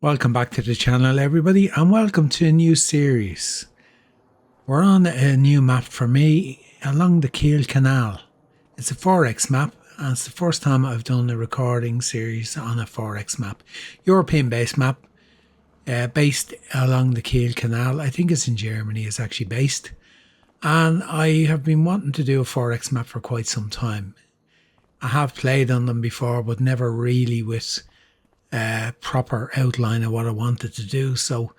Welcome back to the channel, everybody, and welcome to a new series. We're on a new map for me, Along the Kiel Canal. It's a 4x map, and it's the first time I've done a recording series on a 4x map. European-based map, based along the Kiel Canal. I think it's in Germany, it's actually based. And I have been wanting to do a 4x map for quite some time. I have played on them before, but never really with proper outline of what I wanted to do. So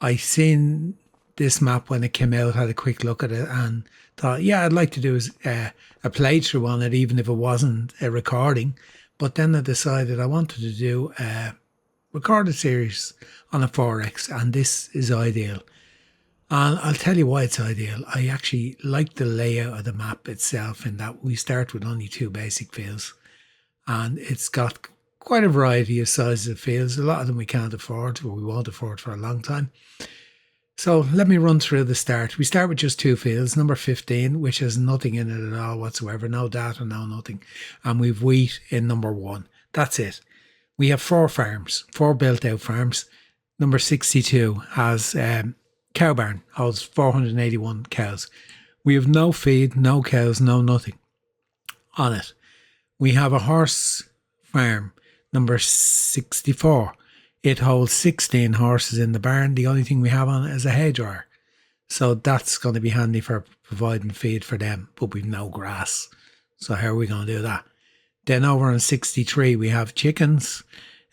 I seen this map when it came out, had a quick look at it and thought, yeah, I'd like to do a playthrough on it, even if it wasn't a recording. But then I decided I wanted to do a recorded series on a 4X, and this is ideal. And I'll tell you why it's ideal. I actually like the layout of the map itself, in that we start with only two basic fields, and it's got quite a variety of sizes of fields. A lot of them we can't afford, or we won't afford for a long time. So let me run through the start. We start with just two fields. Number 15, which has nothing in it at all whatsoever. No data, no nothing. And we've wheat in number 1. That's it. We have 4 farms, 4 built out farms. Number 62 has cow barn, holds 481 cows. We have no feed, no cows, no nothing on it. We have a horse farm, number 64. It holds 16 horses in the barn. The only thing we have on it is a hairdryer. So that's going to be handy for providing feed for them, but we've no grass. So how are we going to do that? Then over on 63, we have chickens.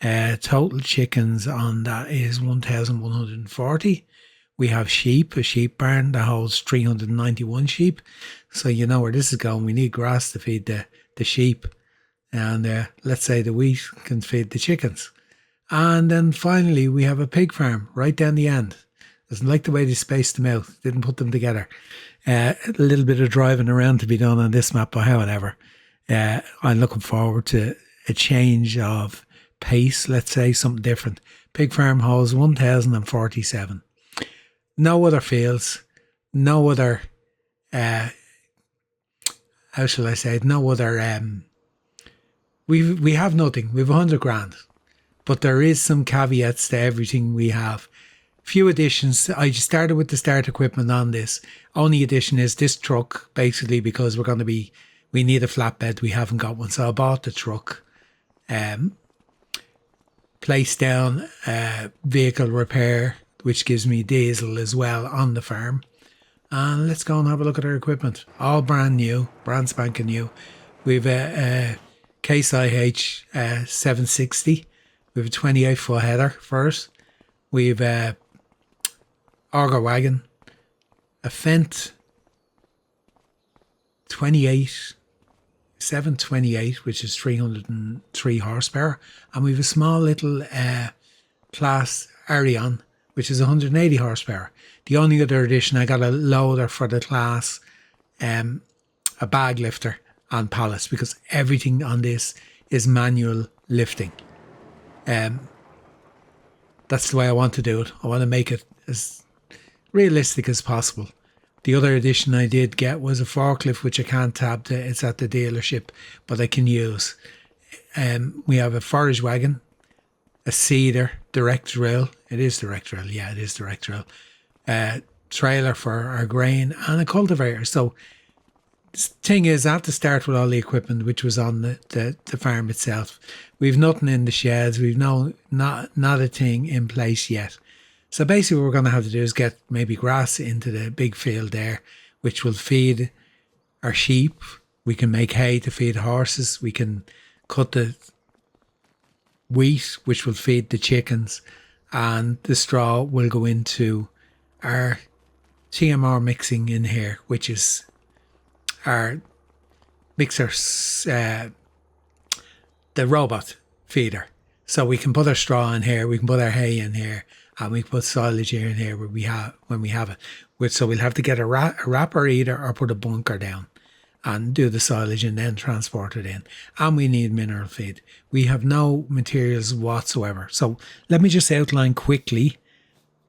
Total chickens on that is 1,140. We have sheep, a sheep barn that holds 391 sheep. So you know where this is going. We need grass to feed the sheep. And let's say the wheat can feed the chickens. And then finally, we have a pig farm right down the end. Doesn't like the way they spaced them out. Didn't put them together. A little bit of driving around to be done on this map, but however, I'm looking forward to a change of pace, let's say, something different. Pig farm holds 1,047. No other fields, no other, how shall I say it, no other, we have nothing. We have 100 grand. But there is some caveats to everything we have. Few additions. I just started with the start equipment on this. Only addition is this truck, basically, because we need a flatbed. We haven't got one. So I bought the truck. Placed down vehicle repair, which gives me diesel as well on the farm. And let's go and have a look at our equipment. All brand new, brand spanking new. We've a Case IH 760. We have a 28-foot header first. We've a auger wagon, a Fendt 728, which is 303 horsepower, and we've a small little class Arion, which is 180 horsepower. The only other addition, I got a loader for the class, a bag lifter and pallets, because everything on this is manual lifting. That's the way I want to do it. I want to make it as realistic as possible. The other addition I did get was a forklift, which I can't tab to. It's at the dealership, but I can use. We have a forage wagon, a seeder, direct drill. It is direct drill. Yeah, it is direct drill. Trailer for our grain and a cultivator. So the thing is, I have to start with all the equipment which was on the farm itself. We've nothing in the sheds. We've not a thing in place yet. So basically what we're going to have to do is get maybe grass into the big field there, which will feed our sheep. We can make hay to feed horses. We can cut the wheat, which will feed the chickens. And the straw will go into our TMR mixing in here, which is our mixer, the robot feeder. So we can put our straw in here, we can put our hay in here, and we can put silage here and here when we have it. So we'll have to get a wrapper either, or put a bunker down and do the silage and then transport it in. And we need mineral feed. We have no materials whatsoever. So let me just outline quickly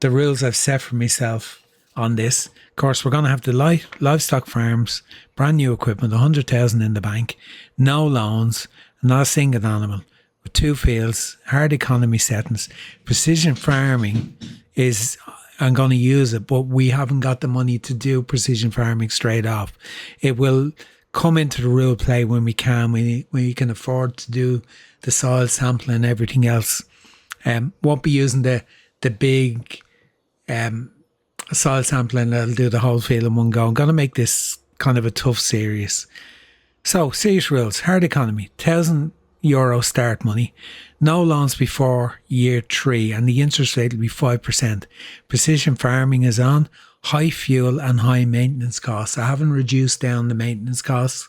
the rules I've set for myself on this. Of course, we're going to have the livestock farms, brand new equipment, 100,000 in the bank, no loans, not a single animal. with 2 fields, hard economy settings. Precision farming is, I'm going to use it, but we haven't got the money to do precision farming straight off. It will come into the real play when we can, when we can afford to do the soil sampling and everything else. Won't be using the big soil sampling that'll do the whole field in one go. I'm going to make this kind of a tough series. So, serious rules. Hard economy, €1,000 start money. No loans before year 3, and the interest rate will be 5%. Precision farming is on. High fuel and high maintenance costs. I haven't reduced down the maintenance costs,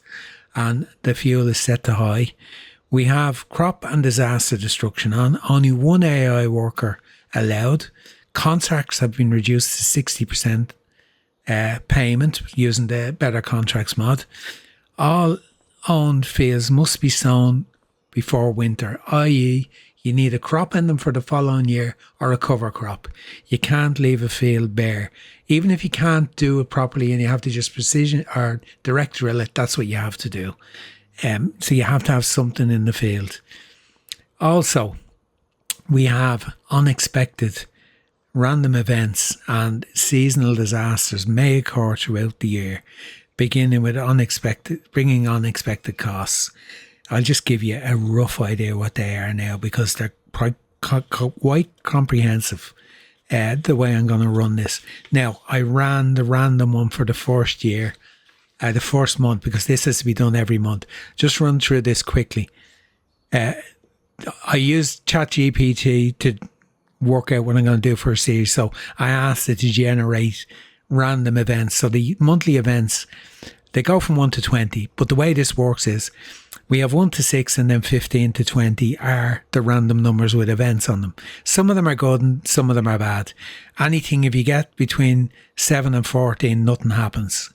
and the fuel is set to high. We have crop and disaster destruction on. Only 1 AI worker allowed. Contracts have been reduced to 60% payment using the Better Contracts mod. All owned fields must be sown before winter, i.e. you need a crop in them for the following year or a cover crop. You can't leave a field bare. Even if you can't do it properly and you have to just precision or direct drill it, that's what you have to do. So you have to have something in the field. Also, we have unexpected random events and seasonal disasters may occur throughout the year, beginning with bringing unexpected costs. I'll just give you a rough idea what they are now because they're quite comprehensive, the way I'm going to run this. Now, I ran the random one for the first year, the first month, because this has to be done every month. Just run through this quickly. I used ChatGPT to work out what I'm going to do for a series. So I asked it to generate random events. So the monthly events, they go from 1 to 20. But the way this works is we have 1 to 6 and then 15 to 20 are the random numbers with events on them. Some of them are good and some of them are bad. Anything, if you get between 7 and 14, nothing happens.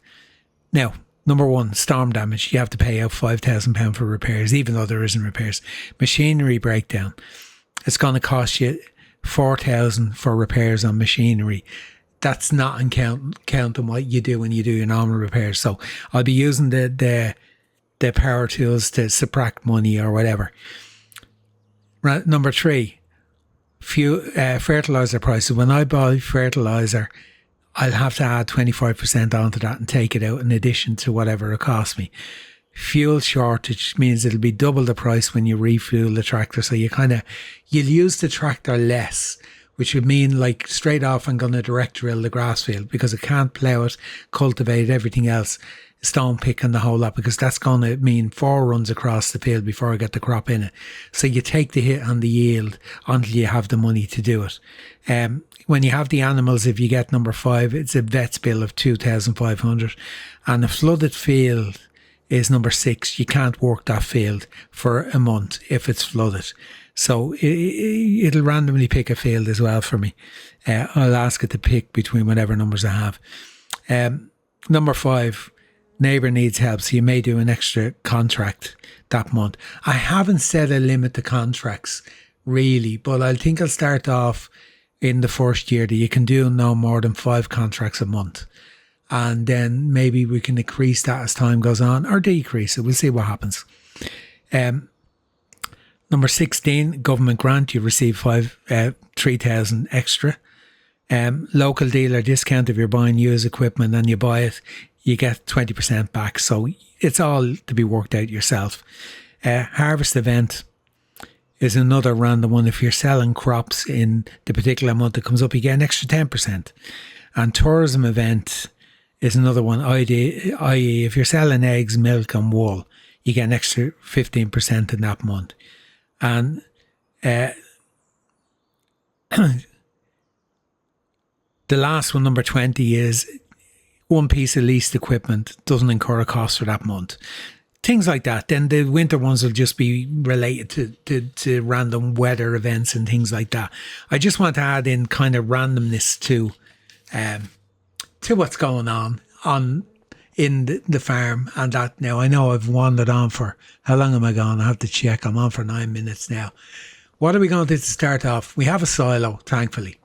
Now, number 1, storm damage. You have to pay out £5,000 for repairs, even though there isn't repairs. Machinery breakdown. It's going to cost you $4,000 for repairs on machinery. That's not counting what you do when you do your normal repairs. So I'll be using the power tools to subtract money or whatever. Number 3, fertilizer prices. When I buy fertilizer, I'll have to add 25% onto that and take it out in addition to whatever it costs me. Fuel shortage means it'll be double the price when you refuel the tractor. So you'll use the tractor less, which would mean like straight off I'm going to direct drill the grass field because it can't plough it, cultivate everything else, stone pick and the whole lot, because that's going to mean 4 runs across the field before I get the crop in it. So you take the hit on the yield until you have the money to do it. When you have the animals, if you get number 5, it's a vet's bill of 2,500, and a flooded field is number 6. You can't work that field for a month if it's flooded. So it'll randomly pick a field as well for me. I'll ask it to pick between whatever numbers I have. Number 5, neighbour needs help. So you may do an extra contract that month. I haven't set a limit to contracts really, but I think I'll start off in the first year that you can do no more than 5 contracts a month. And then maybe we can increase that as time goes on or decrease it. We'll see what happens. Number 16, government grant. You receive 3,000 extra. Local dealer discount. If you're buying used equipment and you buy it, you get 20% back. So it's all to be worked out yourself. Harvest event is another random one. If you're selling crops in the particular month that comes up, you get an extra 10%. And tourism event is another one, i.e. if you're selling eggs, milk and wool, you get an extra 15% in that month. And the last one, number 20, is one piece of leased equipment doesn't incur a cost for that month. Things like that. Then the winter ones will just be related to random weather events and things like that. I just want to add in kind of randomness to what's going on in the farm and that. Now, I know I've wandered on for, how long am I gone? I have to check. I'm on for 9 minutes now. What are we going to do to start off? We have a silo, thankfully.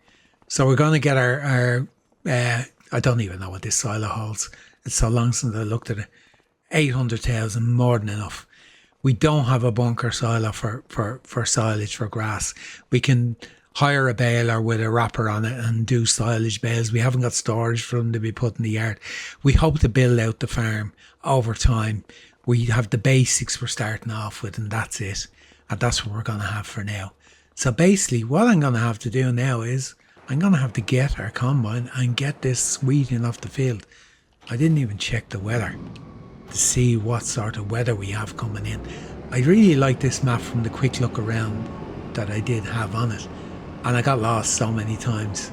So we're going to get our I don't even know what this silo holds. It's so long since I looked at it. 800,000, more than enough. we don't have a bunker silo for silage for grass. We can hire a baler with a wrapper on it and do silage bales. We haven't got storage for them to be put in the yard. We hope to build out the farm over time. We have the basics we're starting off with, and that's it. And that's what we're going to have for now. So basically, what I'm going to have to do now is I'm going to have to get our combine and get this wheating off the field. I didn't even check the weather to see what sort of weather we have coming in. I really like this map from the quick look around that I did have on it. And I got lost so many times.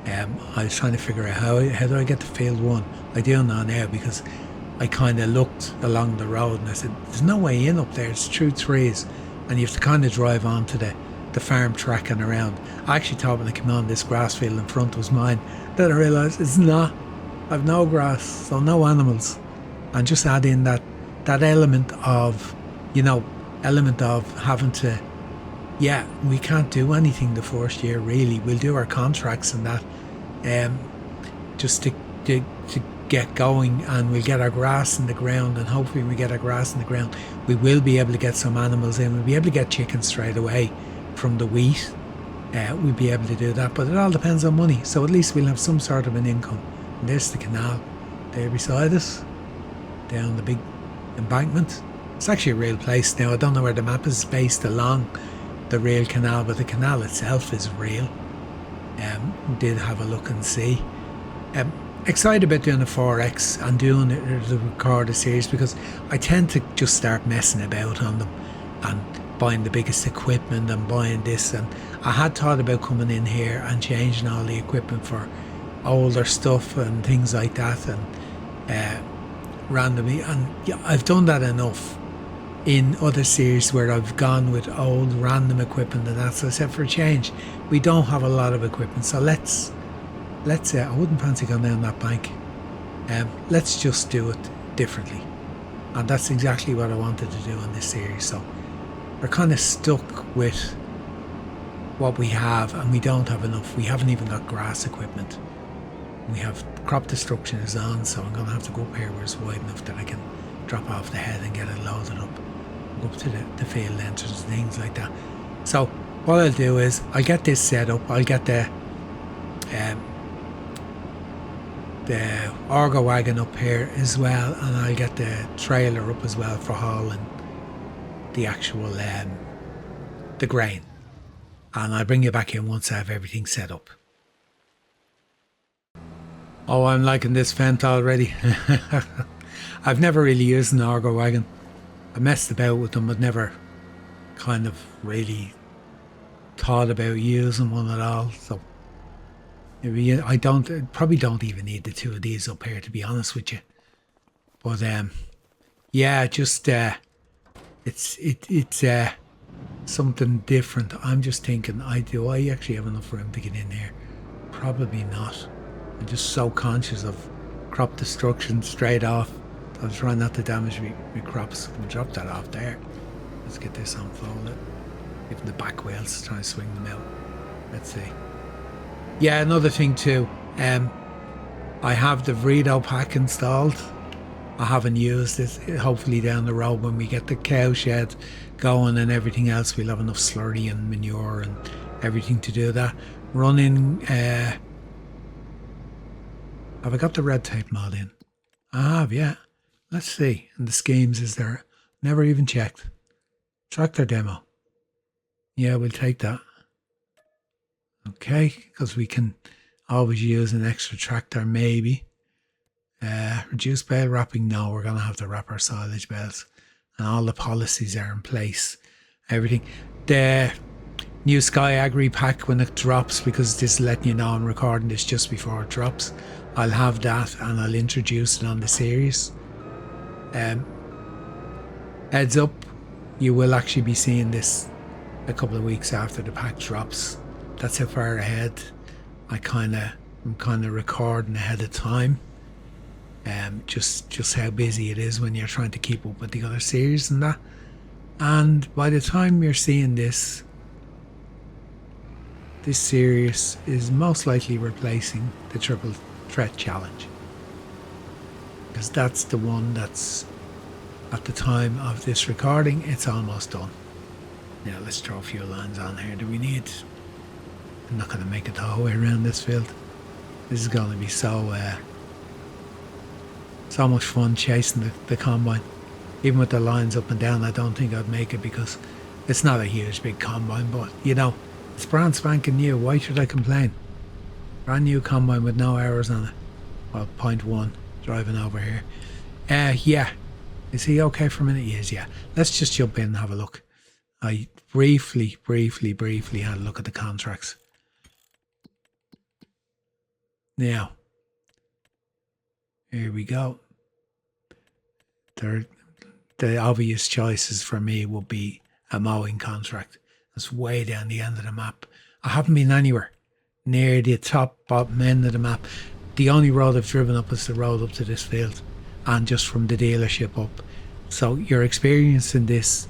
I was trying to figure out how do I get to field 1. I do know now because I kind of looked along the road and I said, there's no way in up there. It's through trees. And you have to kind of drive onto the farm track and around. I actually thought when I came on this grass field in front was mine. Then I realised it's not. I've no grass, so no animals. And just add in that element of, element of having to, we can't do anything the first year really. We'll do our contracts and that, just to get going, and we'll get our grass in the ground, and hopefully when we get our grass in the ground, we will be able to get some animals in. We'll be able to get chickens straight away from the wheat. We'll be able to do that, but it all depends on money. So at least we'll have some sort of an income. And there's the canal there beside us, down the big embankment. It's actually a real place now. I don't know where the map is based along the real canal, but the canal itself is real. Did have a look and see. Excited about doing the 4X and doing the record a series because I tend to just start messing about on them and buying the biggest equipment and buying this, and I had thought about coming in here and changing all the equipment for older stuff and things like that, and randomly, and I've done that enough in other series where I've gone with old random equipment and that. So I said, for a change, we don't have a lot of equipment, so let's I wouldn't fancy going down that bank. Let's just do it differently, and that's exactly what I wanted to do in this series. So we're kind of stuck with what we have, and we don't have enough. We haven't even got grass equipment. We have crop destruction is on, so I'm going to have to go up here where it's wide enough that I can drop off the head and get it loaded up to the field entrance and things like that. So what I'll do is I'll get this set up. I'll get the Argo wagon up here as well, and I'll get the trailer up as well for hauling the actual the grain, and I'll bring you back in once I have everything set up. Oh, I'm liking this vent already. I've never really used an Argo wagon. I messed about with them, but never kind of really thought about using one at all. So maybe I probably don't even need the two of these up here, to be honest with you. But yeah, just it's something different. I'm just thinking, do I actually have enough room to get in here? Probably not. I'm just so conscious of crop destruction straight off. I'm trying not to damage my crops. We'll drop that off there. Let's get this unfolded. Even the back wheels, try and swing them out. Let's see. Yeah, another thing too. I have the Vredo pack installed. I haven't used it. Hopefully down the road when we get the cow shed going and everything else, we'll have enough slurry and manure and everything to do that. Running, have I got the red tape mod in? I have, yeah. Let's see. And the schemes is there. Never even checked. Tractor demo. Yeah, we'll take that. Okay, because we can always use an extra tractor maybe. Reduce bale wrapping, no, we're going to have to wrap our silage bales. And all the policies are in place. Everything. The new Sky Agri pack when it drops, because this is letting you know I'm recording this just before it drops. I'll have that and I'll introduce it on the series. Heads up, you will actually be seeing this a couple of weeks after the pack drops. That's how far ahead I'm kind of recording ahead of time. Just how busy it is when you're trying to keep up with the other series and that. And by the time you're seeing this series is most likely replacing the Triple Threat Challenge, because that's the one that's at the time of this recording, it's almost done. Now let's throw a few lines on here. Do we need... I'm not going to make it the whole way around this field. This is going to be so much fun chasing the combine. Even with the lines up and down, I don't think I'd make it because it's not a huge big combine, but you know, it's brand spanking new. Why should I complain? Brand new combine with no errors on it. Well, 0.1 driving over here. Yeah. Is he okay for a minute? He is, yeah. Let's just jump in and have a look. I briefly had a look at the contracts. Now, here we go. The obvious choices for me would be a mowing contract. That's way down the end of the map. I haven't been anywhere near the bottom end of the map. The only road I've driven up is the road up to this field, and just from the dealership up. So you're experiencing this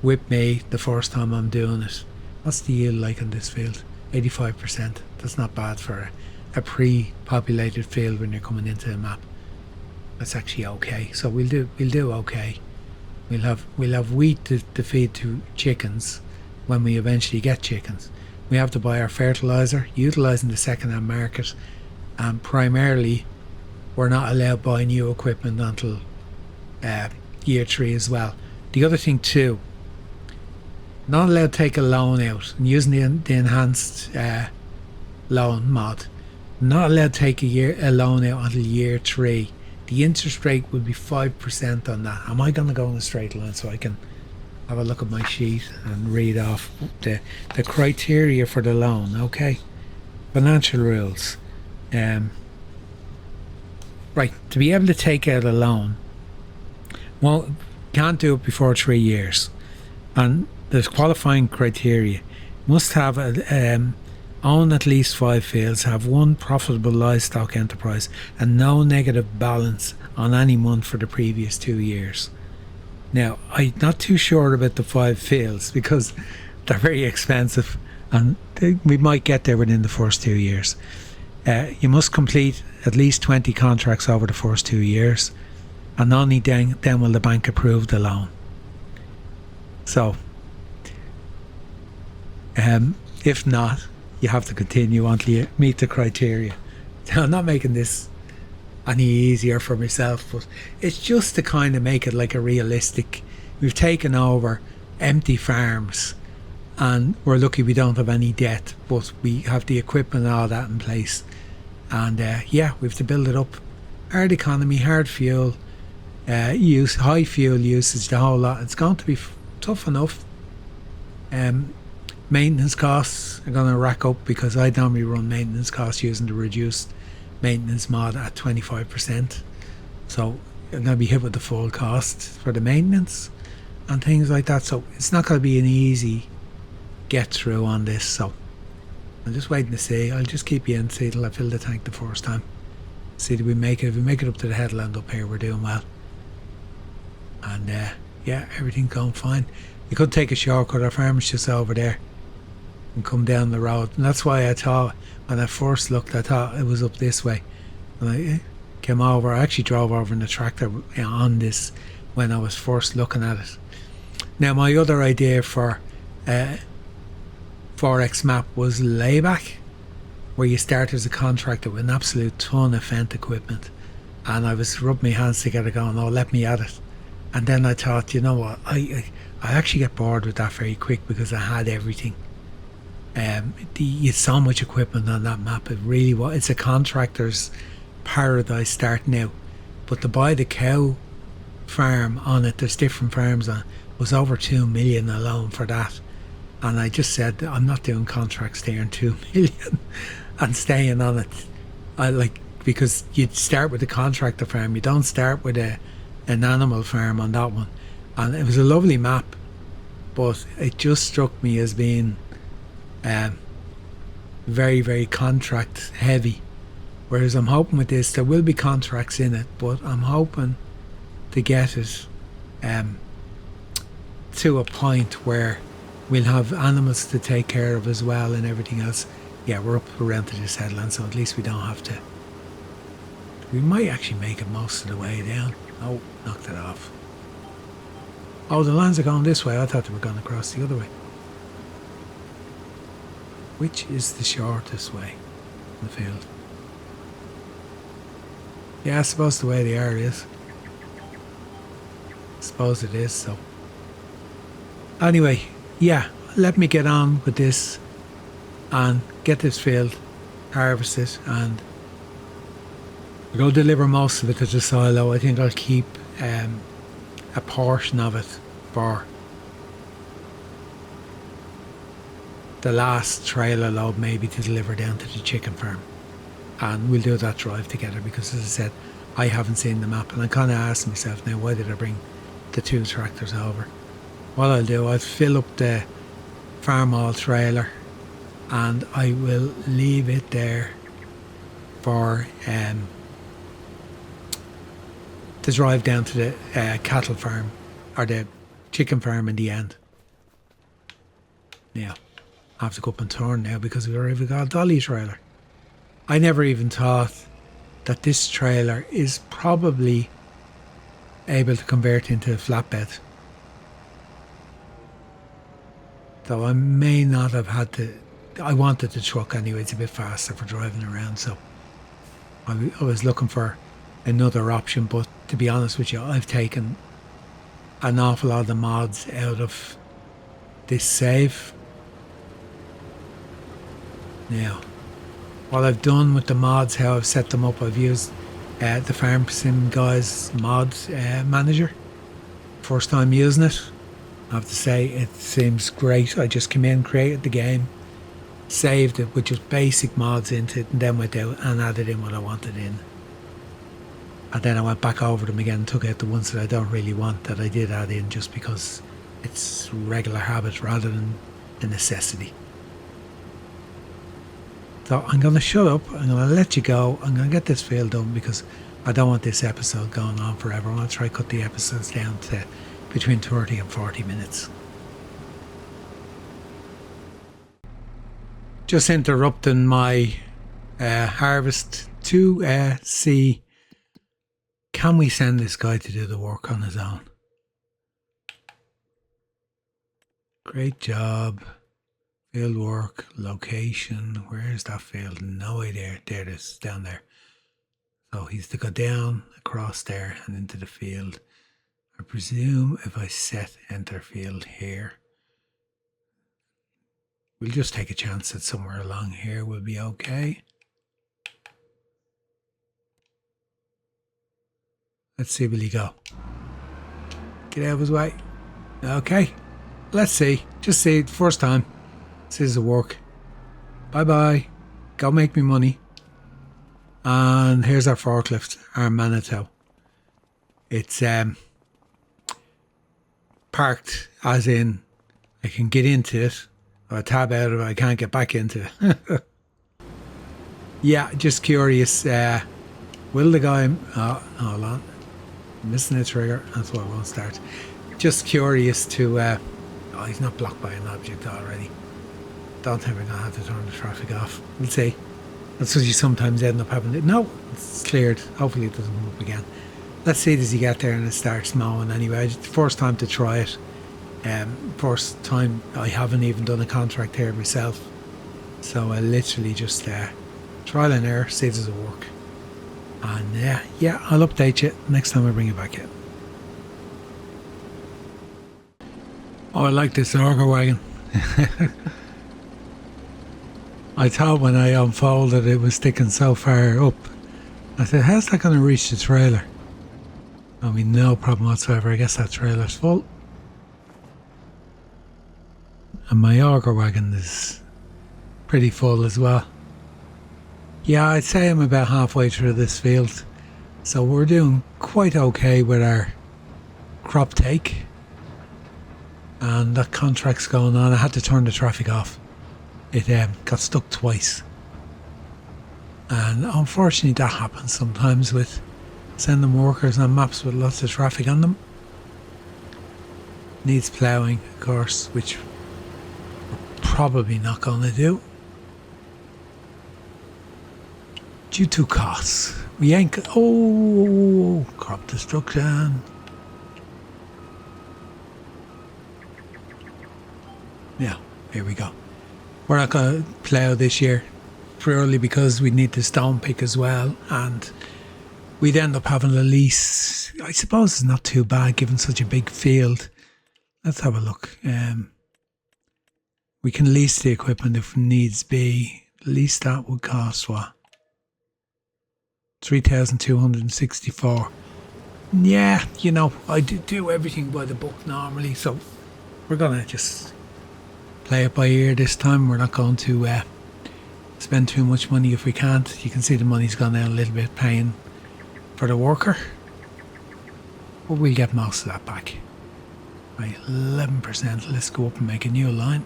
with me the first time I'm doing it. What's the yield like on this field? 85%. That's not bad for a pre-populated field when you're coming into the map. That's actually okay. So we'll do okay. We'll have wheat to feed to chickens when we eventually get chickens. We have to buy our fertilizer, utilising the second-hand market, and primarily we're not allowed to buy new equipment until year 3 as well. The other thing too, not allowed to take a loan out, and using the enhanced loan mod, not allowed to take a loan out until year 3. The interest rate would be 5% on that. Am I going to go in a straight line so I can have a look at my sheet and read off the criteria for the loan? Okay, financial rules. Right, to be able to take out a loan, well, can't do it before 3 years, and there's qualifying criteria. Must have own at least 5 fields, have 1 profitable livestock enterprise, and no negative balance on any month for the previous 2 years. Now, I'm not too sure about the 5 fields because they're very expensive, and we might get there within the first 2 years. You must complete at least 20 contracts over the first 2 years, and only then will the bank approve the loan. So, if not, you have to continue until you meet the criteria. Now, I'm not making this any easier for myself, but it's just to kind of make it like a realistic. We've taken over empty farms, and we're lucky we don't have any debt, but we have the equipment and all that in place. And yeah, we have to build it up. Hard economy, hard fuel use, high fuel usage, the whole lot. It's going to be tough enough. Maintenance costs are going to rack up because I normally run maintenance costs using the reduced maintenance mod at 25%. So I'm going to be hit with the full cost for the maintenance and things like that. So it's not going to be an easy get through on this. So I'm just waiting to see. I'll just keep you in, see till I fill the tank the first time. See, do we make it? If we make it up to the headland up here, we're doing well. And yeah, everything's going fine. You could take a shortcut. Our farm is just over there and come down the road, and that's why I thought when I first looked, I thought it was up this way. And I came over. I actually drove over in the tractor on this when I was first looking at it. Now, my other idea for 4X map was layback, where you start as a contractor with an absolute ton of Fendt equipment, and I was rubbing my hands together going, oh, let me at it. And then I thought, you know what, I actually get bored with that very quick because I had everything. You had so much equipment on that map. It really was. It's a contractor's paradise starting out. But to buy the cow farm on it, there's different farms on it, was over 2 million alone for that. And I just said, I'm not doing contracts there in 2 million and staying on it. Because you'd start with a contractor farm, you don't start with an animal farm on that one. And it was a lovely map, but it just struck me as being very, very contract heavy. Whereas I'm hoping with this, there will be contracts in it, but I'm hoping to get it to a point where we'll have animals to take care of as well and everything else. Yeah, we're up around to this headland, so at least we don't have to. We might actually make it most of the way down. Oh, knocked it off. Oh, the lines are going this way. I thought they were going across the other way. Which is the shortest way in the field? Yeah, I suppose the way they are is. I suppose it is, so. Anyway, yeah, let me get on with this and get this field, harvest it, and I'll go deliver most of it to the silo. I think I'll keep a portion of it for the last trailer load, maybe to deliver down to the chicken farm, and we'll do that drive together, because as I said, I haven't seen the map, and I kind of asked myself now, why did I bring the 2 tractors over? What I'll do, I'll fill up the farm haul trailer and I will leave it there for to drive down to the cattle farm or the chicken farm in the end. Now, I have to go up and turn now because we've already got a dolly trailer. I never even thought that this trailer is probably able to convert into a flatbed. Though I may not have had to. I wanted the truck anyway, it's a bit faster for driving around, so I was looking for another option, but to be honest with you, I've taken an awful lot of the mods out of this save. Now, what I've done with the mods, how I've set them up, I've used the Farm Sim guys mods manager. First time using it, I have to say it seems great. I just came in, created the game, saved it with just basic mods into it, and then went out and added in what I wanted in. And then I went back over them again and took out the ones that I don't really want that I did add in, just because it's regular habit rather than a necessity. So I'm going to shut up, I'm going to let you go, I'm going to get this field done because I don't want this episode going on forever. I'm going to try to cut the episodes down to between 30 and 40 minutes. Just interrupting my harvest to see, can we send this guy to do the work on his own? Great job. Field work, location, where's that field? No idea. There it is, down there. So he's to go down, across there and into the field. I presume if I set enter field here, we'll just take a chance that somewhere along here will be okay. Let's see, will he go? Get out of his way. Okay, let's see. Just see it first time. This is a work. Bye bye. Go make me money. And here's our forklift, our Manitou. It's parked, as in I can get into it, or tab out of it, I can't get back into it. Yeah, just curious. Will the guy? Oh, hold on. I'm missing a trigger. That's why I won't start. Just curious to. Oh, he's not blocked by an object already. Don't think we're going to have to turn the traffic off. We'll see. That's what you sometimes end up having to. No, it's cleared. Hopefully it doesn't come up again. Let's see, does he get there and it starts mowing anyway. First time to try it. First time I haven't even done a contract here myself. So I literally just trial and error, see does it work. And yeah, I'll update you next time I bring it back in. Oh, I like this auger wagon. I thought when I unfolded it was sticking so far up. I said, how's that going to reach the trailer? I mean, no problem whatsoever. I guess that trailer's full. And my auger wagon is pretty full as well. Yeah, I'd say I'm about halfway through this field. So we're doing quite okay with our crop take. And that contract's going on. I had to turn the traffic off. It got stuck twice. And unfortunately that happens sometimes with sending workers on maps with lots of traffic on them. Needs ploughing, of course, which we're probably not going to do. Due to costs. We ain't... Oh, crop destruction. Now, here we go. We're not going to plough this year, purely because we need the stone pick as well, and we'd end up having a lease. I suppose it's not too bad given such a big field. Let's have a look. We can lease the equipment if needs be. Lease that would cost what? 3,264. Yeah, you know, I do everything by the book normally, so we're gonna just play it by ear this time. We're not going to spend too much money if we can't. You can see the money's gone down a little bit paying for the worker, but we'll get most of that back. Right, 11%. Let's go up and make a new line.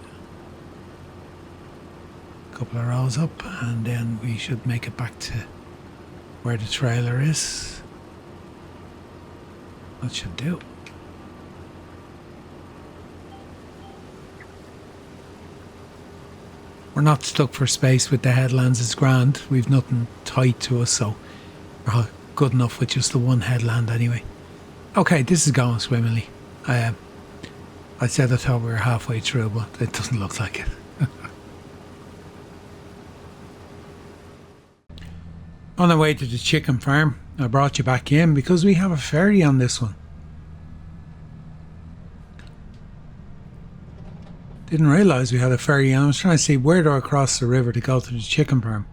A couple of rows up, and then we should make it back to where the trailer is. That should do. We're not stuck for space with the headlands. It's grand. We've nothing tight to us, so we're good enough with just the one headland anyway. Okay, this is going swimmingly. I said I thought we were halfway through, but it doesn't look like it. On our way to the chicken farm, I brought you back in because we have a ferry on this one. Didn't realise we had a ferry on. I was trying to see where do I cross the river to go to the chicken farm.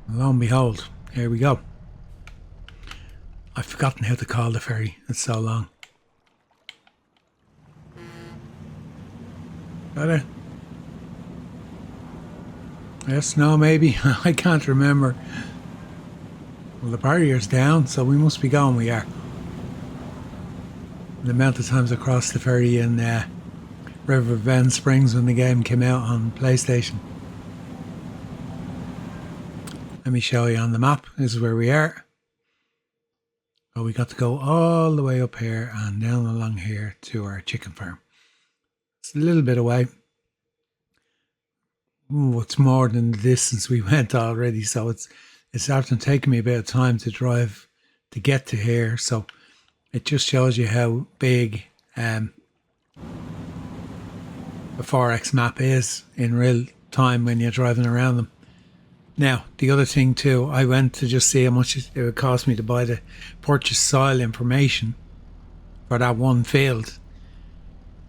Lo and behold, here we go. I've forgotten how to call the ferry. It's so long. Got it? Yes, no, maybe. I can't remember. Well, the barrier's down, so we must be going. We are. The amount of times I crossed the ferry in River Bend Springs when the game came out on PlayStation. Let me show you on the map. This is where we are. Oh, we got to go all the way up here and down along here to our chicken farm. It's a little bit away. Ooh, it's more than the distance we went already, so it's often taken me a bit of time to drive to get to here. So it just shows you how big the 4X map is in real time when you're driving around them. Now, the other thing too, I went to just see how much it would cost me to buy the purchase soil information for that one field.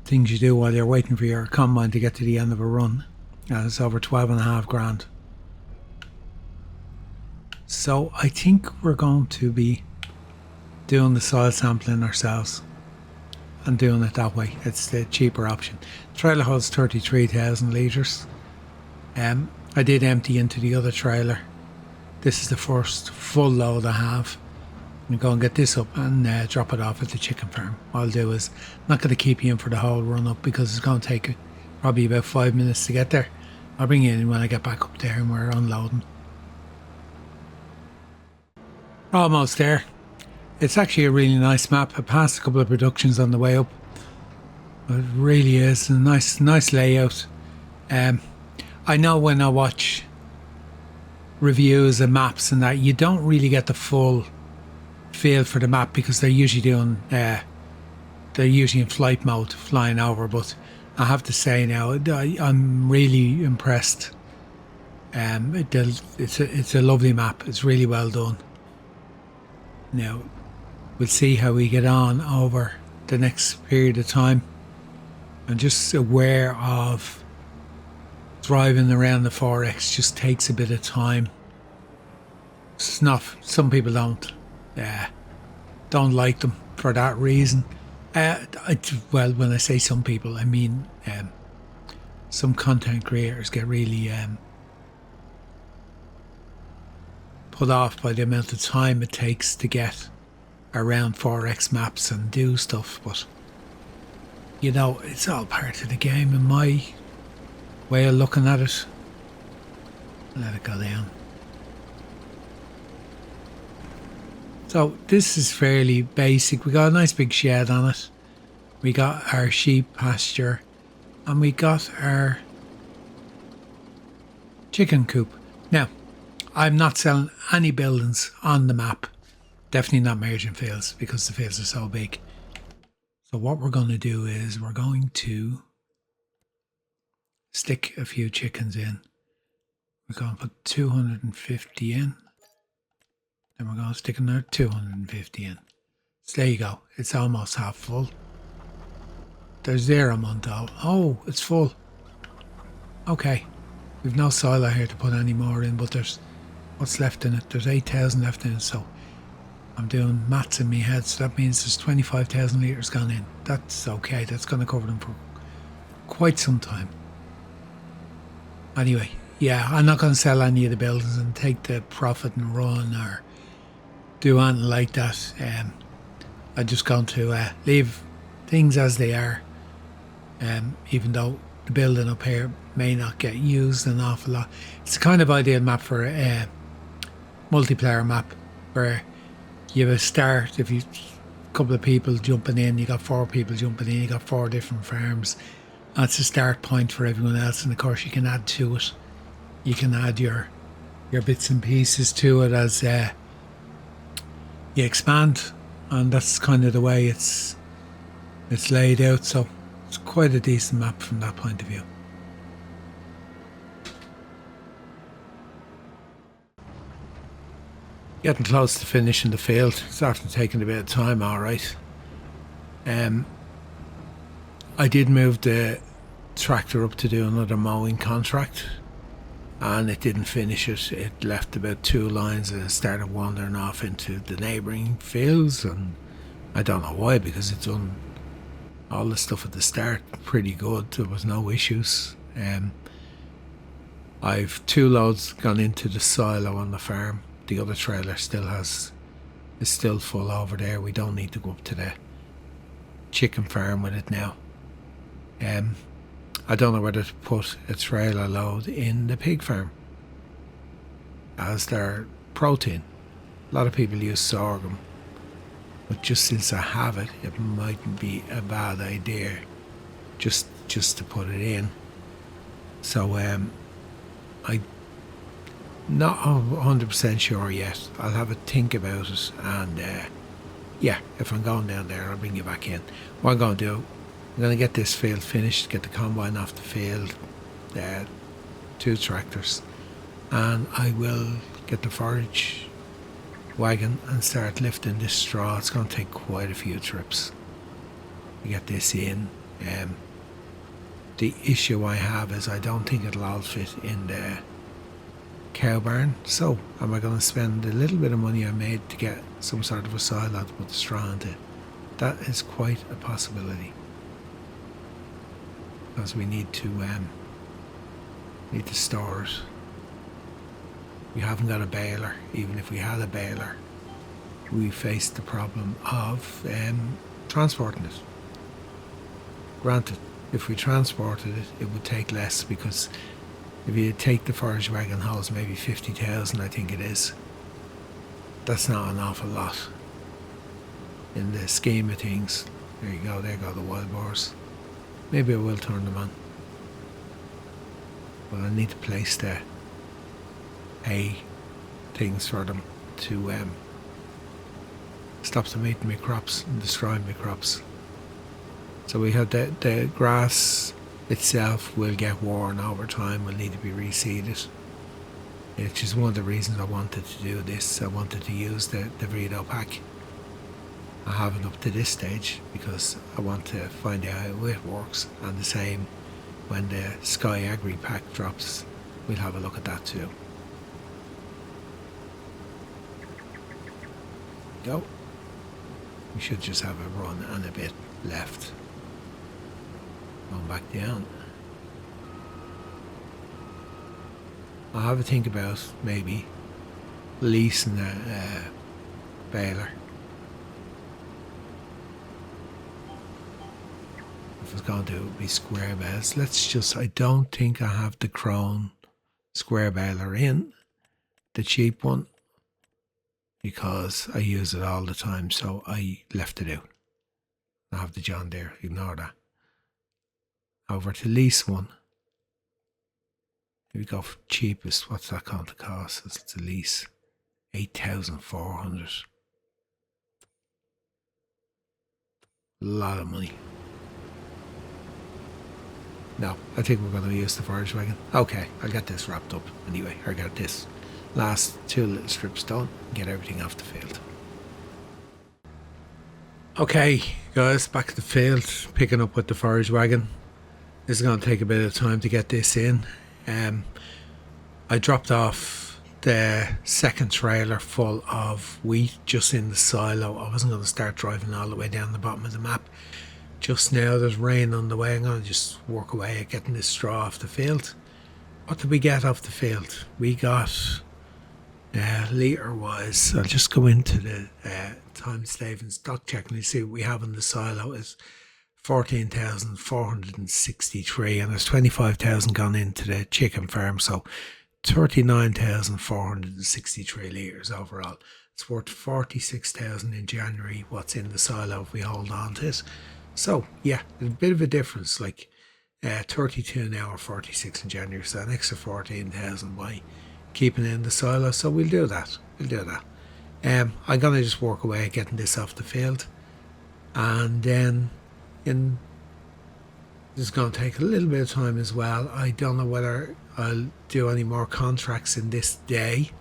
Things you do while you're waiting for your combine to get to the end of a run. It's over 12.5 grand. So I think we're going to be doing the soil sampling ourselves and doing it that way. It's the cheaper option. The trailer holds 33,000 litres. I did empty into the other trailer. This is the first full load I have. I'm going to go and get this up and drop it off at the chicken farm. What I'll do is, I'm not going to keep you in for the whole run up because it's going to take probably about 5 minutes to get there. I'll bring you in when I get back up there and we're unloading. Almost there. It's actually a really nice map. I passed a couple of productions on the way up. It really is a nice layout. I know when I watch reviews and maps and that, you don't really get the full feel for the map because they're usually doing they're usually in flight mode, flying over. But I have to say now, I'm really impressed. It's a lovely map. It's really well done. Now we'll see how we get on over the next period of time. I'm just aware of driving around the 4X just takes a bit of time. It's not, some people don't like them for that reason. Well, when I say some people, I mean some content creators get really put off by the amount of time it takes to get around 4X maps and do stuff. But you know, it's all part of the game in my way of looking at it. Let it go down. So this is fairly basic. We got a nice big shed on it. We got our sheep pasture and we got our chicken coop. Now, I'm not selling any buildings on the map. Definitely not merging fields because the fields are so big. So what we're going to do is we're going to stick a few chickens in. We're going to put 250 in. Then we're going to stick another 250 in. So there you go. It's almost half full. There's 0 month old. Oh, it's full. Okay. We've no silo here to put any more in, but there's what's left in it. There's 8,000 left in it, so I'm doing maths in my head, so that means there's 25,000 litres gone in. That's okay. That's going to cover them for quite some time. Anyway, yeah, I'm not going to sell any of the buildings and take the profit and run or do anything like that. I'm just going to leave things as they are, even though the building up here may not get used an awful lot. It's the kind of ideal map for a multiplayer map where you have a start. If you a couple of people jumping in, you got 4 people jumping in, you got 4 different farms. That's a start point for everyone else, and of course you can add to it. You can add your bits and pieces to it as you expand, and that's kind of the way it's laid out. So it's quite a decent map from that point of view. Getting close to finishing the field. Starting taking a bit of time, alright. I did move the tractor up to do another mowing contract, and it didn't finish it. It left about 2 lines and it started wandering off into the neighbouring fields, and I don't know why, because it's done all the stuff at the start pretty good. There was no issues. I've 2 loads gone into the silo on the farm. The other trailer is still full over there. We don't need to go up to the chicken farm with it now. I don't know whether to put a trailer load in the pig farm as their protein. A lot of people use sorghum, but just since I have it, it mightn't be a bad idea just to put it in. So I'm not 100% sure yet. I'll have a think about it, and yeah, if I'm going down there, I'll bring you back in. What I'm going to do, I'm going to get this field finished, get the combine off the field, 2 tractors, and I will get the forage wagon and start lifting this straw. It's going to take quite a few trips to get this in. The issue I have is I don't think it'll all fit in the cow barn, so am I going to spend a little bit of money I made to get some sort of a silo to put the straw into? That is quite a possibility, because we need to store it. We haven't got a baler. Even if we had a baler, we face the problem of transporting it. Granted, if we transported it, it would take less, because if you take the forage wagon hauls maybe 50,000, I think it is. That's not an awful lot in the scheme of things. There you go, there go the wild boars. Maybe I will turn them on. But I need to place the hay things for them to stop them eating my crops and destroying my crops. So we have the grass itself will get worn over time, will need to be reseeded. It's just one of the reasons I wanted to do this. I wanted to use the Vredo pack. I haven't up to this stage because I want to find out how it works, and the same when the Sky Agri pack drops, we'll have a look at that too. Go. We should just have a run and a bit left. Going back down. I'll have a think about maybe leasing a baler. If it's going to be square bales, I don't think I have the Krone square baler in, the cheap one, because I use it all the time, so I left it out. I have the John Deere, ignore that. Over to lease one. Here we go for cheapest. What's that going to cost? It's a lease. 8,400. A lot of money. No, I think we're going to use the forage wagon. Okay, I'll get this wrapped up anyway. I'll get this last 2 little strips done, get everything off the field. Okay, guys, back to the field, picking up with the forage wagon. This is going to take a bit of time to get this in. I dropped off the second trailer full of wheat just in the silo. I wasn't going to start driving all the way down the bottom of the map. Just now there's rain on the way. I'm going to just work away at getting this straw off the field. What did we get off the field? We got, litre wise, I'll just go into the time saving stock check and you see what we have in the silo is 14,463, and there's 25,000 gone into the chicken farm, so 39,463 litres overall. It's worth 46,000 in January, what's in the silo if we hold on to it. So yeah, there's a bit of a difference, like 32 now or 46 in January, so an extra 14,000 by keeping it in the silo. So we'll do that. I'm gonna just work away at getting this off the field, and then this is going to take a little bit of time as well. I don't know whether I'll do any more contracts in this day.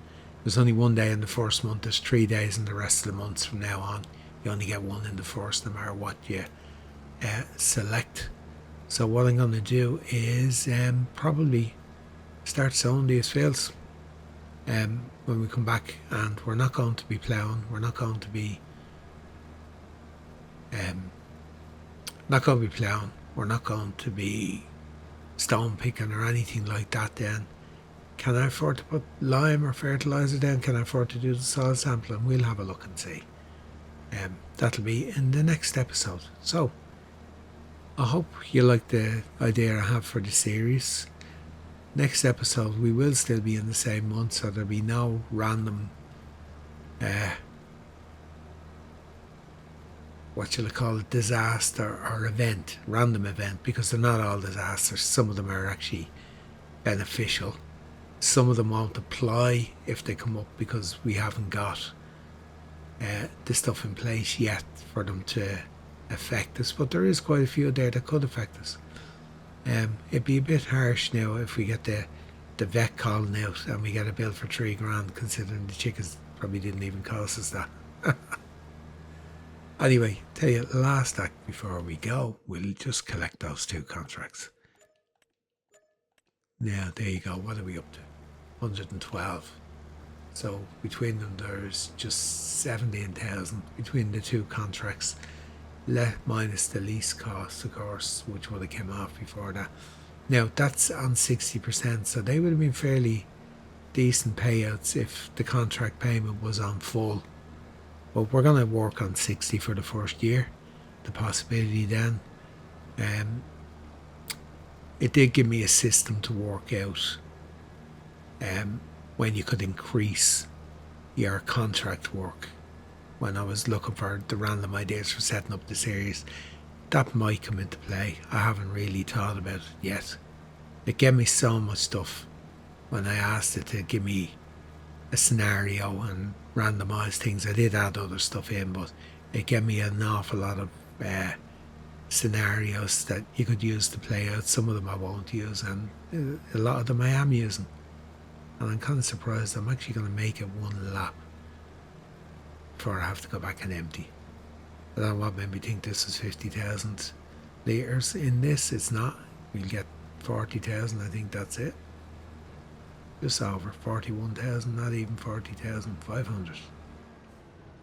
There's only 1 day in the first month. There's 3 days in the rest of the months from now on. You only get one in the first, no matter what you select. So what I'm going to do is probably start sowing these fields when we come back, and we're not going to be ploughing. We're not going to be ploughing. We're not going to be stone picking or anything like that. Then can I afford to put lime or fertilizer down? Can I afford to do the soil sampling? We'll have a look and see. That'll be in the next episode. So I hope you like the idea I have for the series. Next episode we will still be in the same month, so there'll be no random what shall I call it, disaster or event, random event, because they're not all disasters. Some of them are actually beneficial. Some of them won't apply if they come up because we haven't got the stuff in place yet for them to affect us, but there is quite a few there that could affect us. It'd be a bit harsh now if we get the vet calling out and we get a bill for $3,000, considering the chickens probably didn't even cost us that. Anyway, tell you, last act before we go, we'll just collect those 2 contracts. Now, there you go. What are we up to? 112. So between them, there's just 17,000 between the 2 contracts, minus the lease costs, of course, which would have come off before that. Now, that's on 60%, so they would have been fairly decent payouts if the contract payment was on full. But we're going to work on 60 for the first year. The possibility then. It did give me a system to work out when you could increase your contract work. When I was looking for the random ideas for setting up the series, that might come into play. I haven't really thought about it yet. It gave me so much stuff when I asked it to give me a scenario and randomize things. I did add other stuff in, but it gave me an awful lot of scenarios that you could use to play out. Some of them I won't use, and a lot of them I am using, and I'm kind of surprised. I'm actually going to make it 1 lap before I have to go back and empty. I don't know what made me think this was 50,000 litres in this. It's not. We'll get 40,000. I think that's it. Just over 41,000, not even 40,500.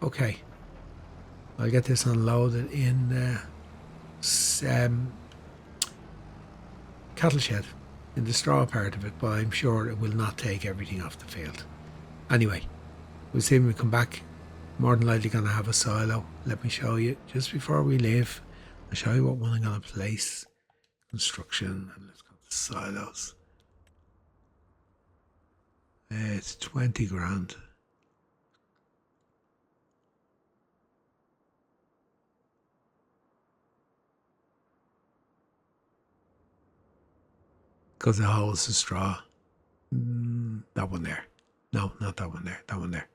Okay, I'll get this unloaded in the cattle shed, in the straw part of it, but I'm sure it will not take everything off the field. Anyway, we'll see when we come back. More than likely going to have a silo. Let me show you just before we leave. I'll show you what one I'm going to place. Construction, and let's go to silos. It's 20 grand. Because it holds the straw. That one there. No, not that one there. That one there.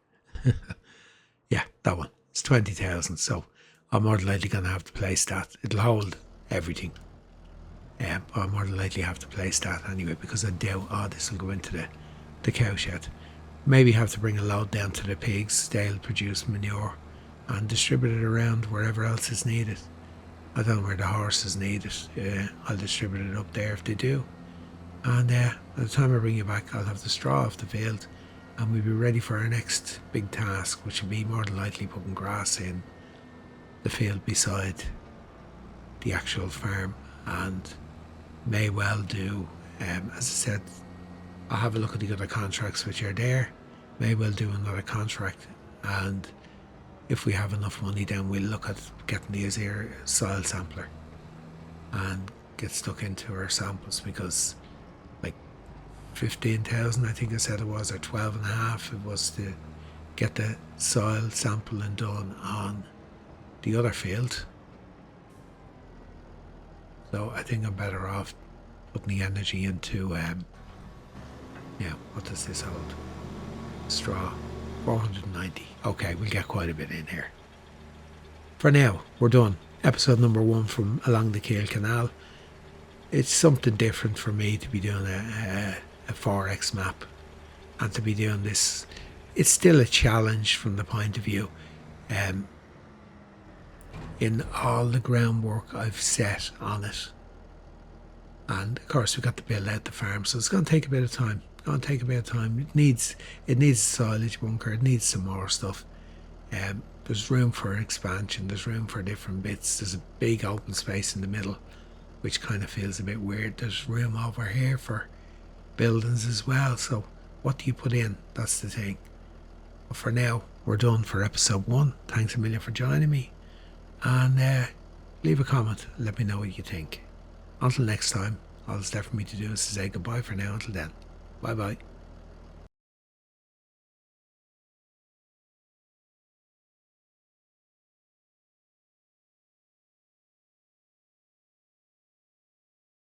Yeah, that one. It's 20,000. So I'm more than likely going to have to place that. It'll hold everything. But I'll more than likely have to place that anyway, because I doubt, this will go into the cow shed. Maybe have to bring a load down to the pigs. They'll produce manure and distribute it around wherever else is needed. I don't know where the horses need it. I'll distribute it up there if they do. And by the time I bring you back, I'll have the straw off the field, and we'll be ready for our next big task, which will be more than likely putting grass in the field beside the actual farm. And may well do, as I said, I'll have a look at the other contracts which are there. May well do another contract, and if we have enough money, then we'll look at getting the Azir soil sampler and get stuck into our samples, because like 15,000 I think I said it was, or 12.5 it was, to get the soil sampling done on the other field. So I think I'm better off putting the energy into what does this hold? Straw, 490. Okay, we'll get quite a bit in here. For now, we're done. Episode number 1 from Along the Kiel Canal. It's something different for me to be doing a 4X map, and to be doing this. It's still a challenge from the point of view in all the groundwork I've set on it. And of course we've got to build out the farm, so it's going to take a bit of time. It needs a silage bunker, it needs some more stuff. There's room for expansion, there's room for different bits. There's a big open space in the middle, which kind of feels a bit weird. There's room over here for buildings as well, so what do you put in? That's the thing. But for now, we're done for episode 1. Thanks a million for joining me, and leave a comment, let me know what you think. Until next time, all that's left for me to do is to say goodbye for now. Until then, bye bye.